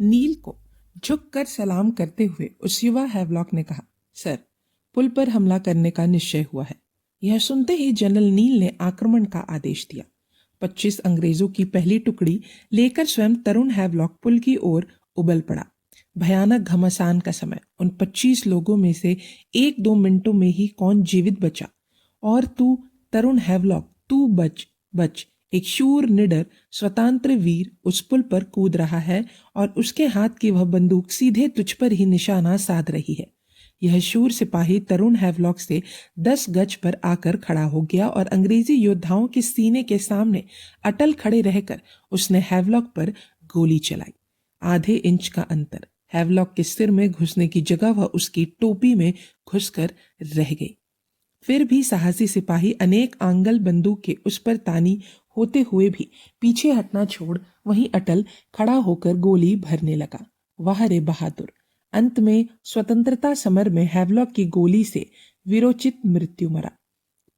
नील को झुककर सलाम करते हुए उस युवा हैवलॉक ने कहा, सर, पुल पर हमला करने का निश्चय हुआ है। यह सुनते ही जनरल नील ने आक्रमण का आदेश दिया। 25 अंग्रेजों की पहली टुकड़ी लेकर स्वयं तरुण हैवलॉक पुल की ओर उबल पड़ा। भयानक घमासान का समय। उन 25 लोगों में से 1-2 मिनटों में ही कौन जीवित बचा। और तू तरुण हैवलॉक, तू बच बच। एक शूर निडर स्वतंत्र वीर उस पुल पर कूद रहा है और उसके हाथ की वह बंदूक सीधे तुझ पर ही निशाना साध रही है। यह शूर सिपाही तरुण हैवलॉक से 10 गज पर आकर खड़ा हो गया और अंग्रेजी योद्धाओं के सीने के सामने अटल खड़े रहकर उसने हैवलॉक पर गोली चलाई। आधे इंच का अंतर। हैवलॉक के सिर में घुसने की जगह वह उसकी टोपी में घुसकर रह गई। फिर भी साहसी सिपाही अनेक आंगल बंदूक के उस पर तानी होते हुए भी पीछे हटना छोड़ वहीं अटल खड़ा होकर गोली भरने लगा। वाह रे बहादुर! अंत में स्वतंत्रता समर में हैवलॉक की गोली से वीरोचित मृत्यु मरा।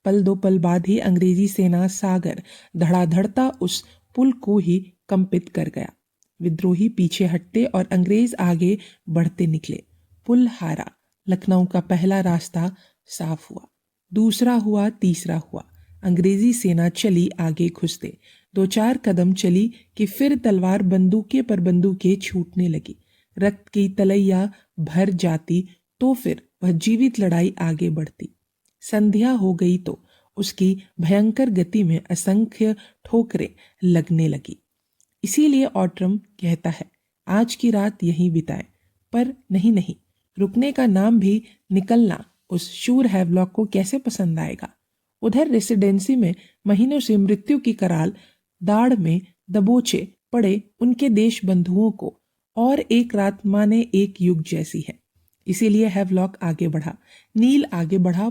पल दो पल बाद ही अंग्रेजी सेना सागर धड़ाधड़ता उस पुल को ही कंपित कर गया। विद्रोही पीछे हटते और अंग्रेज आगे बढ़ते निकले। पुल हारा। लखनऊ का पहला रास्ता साफ हुआ, दूसरा हुआ, तीसरा हुआ। अंग्रेजी सेना चली आगे घुसते। 2-4 कदम चली कि फिर तलवार बंदूकें पर बंदूकें छूटने लगी। रक्त की तलैया भर जाती तो फिर वह जीवित लड़ाई आगे बढ़ती। संध्या हो गई तो उसकी भयंकर गति में असंख्य ठोकरें लगने लगी। इसीलिए ऑट्रम कहता है, आज की रात यहीं बिताएं। पर नहीं नहीं, रुकने का नाम भी निकलना उस शूर हैवलॉक को कैसे पसंद आएगा। उधर रेसिडेंसी में महीनों से मृत्यु की कराल दाढ़ में दबोचे पड़े उनके देश बंधुओं को और एक रात माने एक युग जैसी है। इसीलिए हैवलॉक आगे बढ़ा, नील आगे बढ़ा।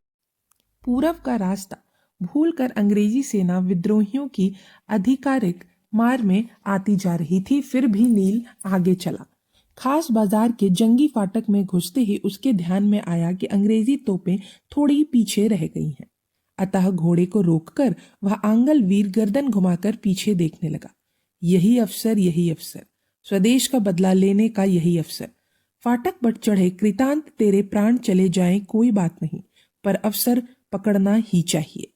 पूरब का रास्ता भूलकर अंग्रेजी सेना विद्रोहियों की आधिकारिक मार में आती जा रही थी। फिर भी नील आगे चला। खास बाजार के जंगी फाटक में घुसते ही उसके ध्यान में आया कि अंग्रेजी तोपें थोड़ी पीछे रह गई हैं। अतः घोड़े को रोककर वह आंगल वीर गर्दन घुमाकर पीछे देखने लगा। यही अवसर, यही अवसर, स्वदेश का बदला लेने का यही अवसर। फाटक पर चढ़े कृतांत तेरे प्राण चले जाएं कोई बात नहीं, पर अवसर पकड़ना ही चाहिए।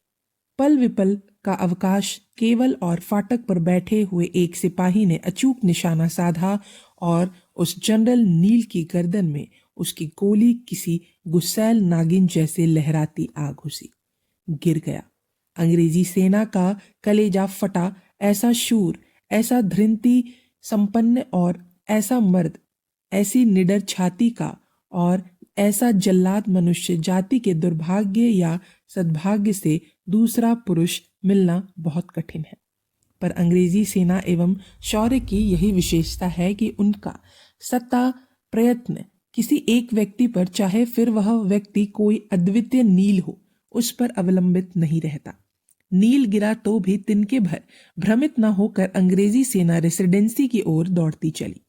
पल विपल का अवकाश केवल और फाटक पर बैठे हुए एक सिपाही ने अचूक निशाना साधा और उस जनरल नील की गर्दन में उसकी गोली किसी गुस्सैल नागिन जैसे लहराती आ घुसी। गिर गया। अंग्रेजी सेना का कलेजा फटा। ऐसा शूर, ऐसा धृंति संपन्न और ऐसा मर्द, ऐसी निडर छाती का और ऐसा जल्लाद मनुष्य जाति के दुर्भाग्य या सद्भाग्य से दूसरा पुरुष मिलना बहुत कठिन है। पर अंग्रेजी सेना एवं शौर्य की यही विशेषता है कि उनका सत्ता प्रयत्न किसी एक व्यक्ति पर, चाहे फिर वह व्यक्ति कोई अद्वितीय नील हो, उस पर अवलंबित नहीं रहता। नील गिरा तो भी तिनके भर भ्रमित न होकर अंग्रेजी सेना रेसिडेंसी की ओर दौड़ती चली।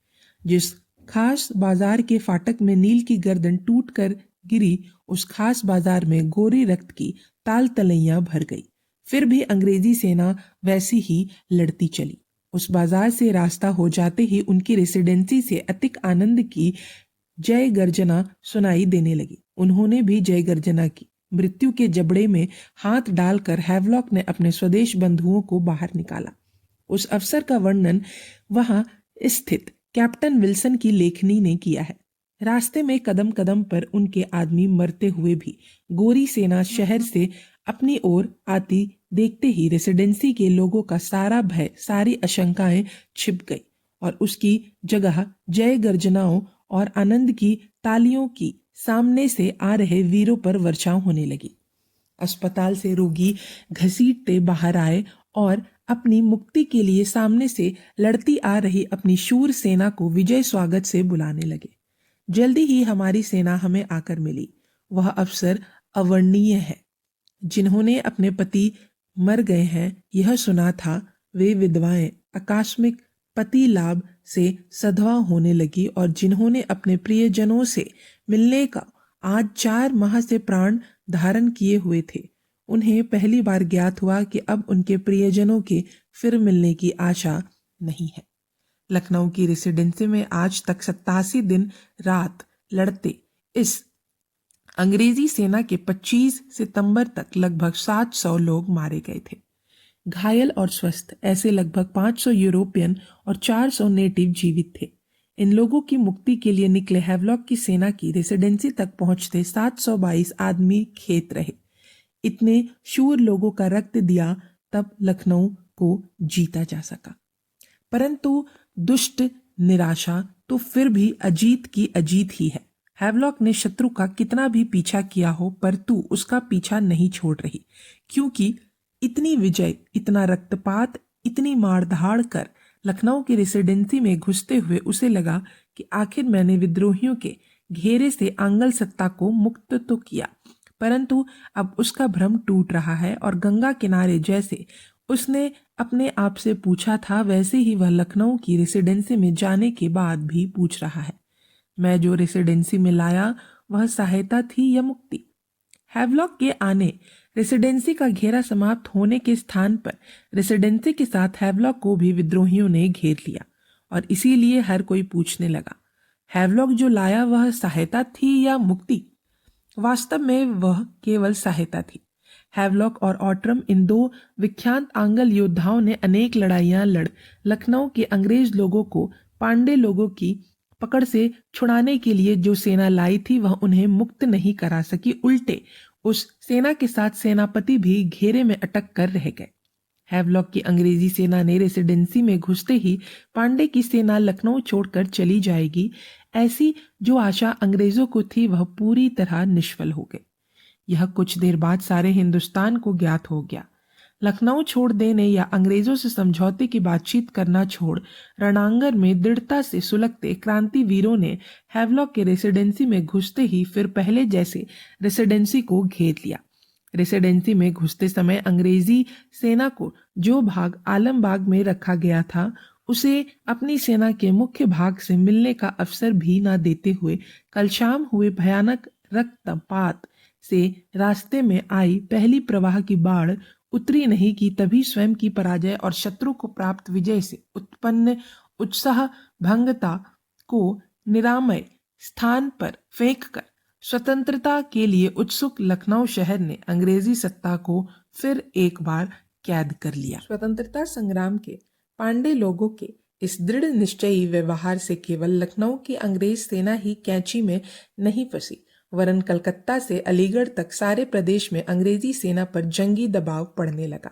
जिस खास बाजार के फाटक में नील की गर्दन टूट कर गिरी, उस खास बाजार में गोरी रक्त की ताल तलैया भर गई। फिर भी अंग्रेजी सेना वैसी ही लड़ती चली। उस बाजार से रास्ता हो जाते ही उनकी रेसिडेंसी से अतिक आनंद की जय गर्जना सुनाई देने लगी। उन्होंने भी जय गर्जना की। मृत्यु के जबड़े में हाथ डालकर हैवलॉक ने अपने स्वदेश बंधुओं को बाहर निकाला। उस अवसर का वर्णन वहां स्थित कैप्टन विल्सन की लेखनी ने किया है। रास्ते में कदम कदम पर उनके आदमी मरते हुए भी गोरी सेना शहर से अपनी ओर आती देखते ही रेसिडेंसी के लोगों का सारा भय, सारी आशंकाएं छिप गई और उसकी जगह जय गर्जनाओं और आनंद की तालियों की सामने से आ रहे वीरों पर वर्षाव होने लगी। अस्पताल से रोगी घसीटते बाहर आए और अपनी मुक्ति के लिए सामने से लड़ती आ रही अपनी शूर सेना को विजय स्वागत से बुलाने लगे। जल्दी ही हमारी सेना हमें आकर मिली। वह अवसर अवर्णनीय है। जिन्होंने अपने पति मर गए हैं यह सुना था, वे विधवाएं आकस्मिक पति लाभ से सधवा होने लगी और जिन्होंने अपने प्रियजनों से मिलने का आज 4 माह से प्राण धारण किए हुए थे, उन्हें पहली बार ज्ञात हुआ कि अब उनके प्रियजनों के फिर मिलने की आशा नहीं है। लखनऊ की रेसिडेंसी में आज तक 87 दिन रात लड़ते इस अंग्रेजी सेना के 25 सितंबर तक लगभग 700 लोग मारे गए थे। घायल और स्वस्थ ऐसे लगभग 500 यूरोपियन और 400 नेटिव जीवित थे। इन लोगों की मुक्ति के लिए निकले हैवलॉक की सेना की रेसिडेंसी तक पहुंचते 722 आदमी खेत रहे। इतने शूर लोगों का रक्त दिया तब लखनऊ को जीता जा सका। परंतु दुष्ट निराशा तो फिर भी अजीत की अजीत ही है। हैवलॉक ने शत्रु का कितना भी पीछा किया हो पर तू उसका पीछा नहीं छोड़ रही, क्योंकि इतनी विजय, इतना रक्तपात, इतनी मारधाड़ कर लखनऊ की रेसिडेंसी में घुसते हुए उसे लगा कि आखिर मैंने विद्रोहियों के घेरे से आंग्ल सत्ता को मुक्त तो किया, परंतु अब उसका भ्रम टूट रहा है और गंगा किनारे जैसे उसने अपने आप से पूछा था वैसे ही वह लखनऊ की रेसिडेंसी में जाने के बाद भी पूछ रहा है, मैं जो रेसिडेंसी में लाया वह सहायता थी या मुक्ति। हैवलॉक के आने रेसिडेंसी का घेरा समाप्त होने के स्थान पर रेसिडेंसी के साथ हैवलॉक को भी विद्रोहियों ने घेर लिया और इसीलिए हर कोई पूछने लगा, हैवलॉक जो लाया वह सहायता थी या मुक्ति। वास्तव में वह केवल सहायता थी। हैवलॉक और ऑट्रम, इन दो विख्यात आंग्ल योद्धाओं ने अनेक लड़ाइयां लड़ लखनऊ के अंग्रेज लोगों को पांडे लोगों की पकड़ से छुड़ाने के लिए जो सेना लाई थी वह उन्हें मुक्त नहीं करा सकी, उल्टे उस सेना के साथ सेनापति भी घेरे में अटक कर रह गए। हैवलॉक की अंग्रेजी सेना ने रेसिडेंसी में घुसते ही पांडे की सेना लखनऊ छोड़कर चली जाएगी, ऐसी जो आशा अंग्रेजों को थी वह पूरी तरह निष्फल हो गई। यह कुछ देर बाद सारे हिंदुस्तान को ज्ञात हो गया। लखनऊ छोड़ देने या अंग्रेजों से समझौते की बातचीत करना छोड़ रणांगण में दृढ़ता से सुलगते क्रांति वीरों ने हैवलॉक के रेसिडेंसी में घुसते ही फिर पहले जैसे रेसिडेंसी को घेर लिया। रेसिडेंसी में घुसते समय अंग्रेजी सेना को जो भाग आलमबाग में रखा गया था उसे अपनी सेना के मुख्य भाग से मिलने का अवसर भी न देते हुए कल शाम हुए भयानक रक्तपात से रास्ते में आई पहली प्रवाह की बाढ़ उतरी नहीं कि तभी स्वयं की पराजय और शत्रु को प्राप्त विजय से उत्पन्न उत्साह भंगता को निरामय स्थान पर फेंककर स्वतंत्रता के लिए उत्सुक लखनऊ शहर ने अंग्रेजी सत्ता को फिर एक बार कैद कर लिया। स्वतंत्रता संग्राम के पांडे लोगों के इस दृढ़ निश्चयी व्यवहार से केवल लखनऊ की अंग्रेज सेना ही कैंची में नहीं फंसी, वरन कलकत्ता से अलीगढ़ तक सारे प्रदेश में अंग्रेजी सेना पर जंगी दबाव पड़ने लगा।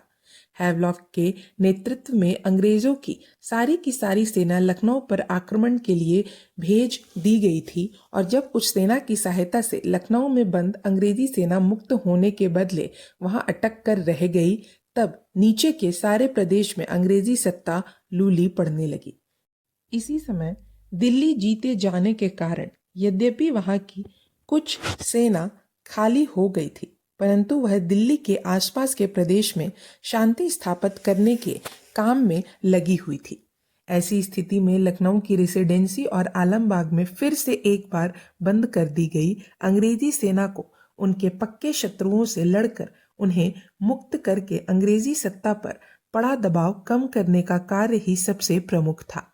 हैवलॉक के नेतृत्व में अंग्रेजों की सारी सेना लखनऊ पर आक्रमण के लिए भेज दी गई थी और जब उस सेना की सहायता से लखनऊ में बंद अंग्रेजी सेना मुक्त होने के बदले वहां अटक कर रह गई, तब नीचे के सारे प्रदेश में अंग्रेजी सत्ता लूली पड़ने लगी। इसी समय दिल्ली जीते जाने के कारण यद्यपि वहां की कुछ सेना खाली हो गई थी, परंतु वह दिल्ली के आसपास के प्रदेश में शांति स्थापित करने के काम में लगी हुई थी। ऐसी स्थिति में लखनऊ की रेसिडेंसी और आलमबाग में फिर से एक बार बंद कर दी गई अंग्रेजी सेना को उनके पक्के शत्रुओं से लड़कर उन्हें मुक्त करके अंग्रेजी सत्ता पर पड़ा दबाव कम करने का कार्य ही सबसे प्रमुख था।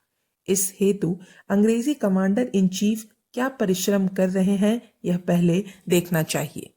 इस हेतु अंग्रेजी कमांडर इन चीफ क्या परिश्रम कर रहे हैं, यह पहले देखना चाहिए।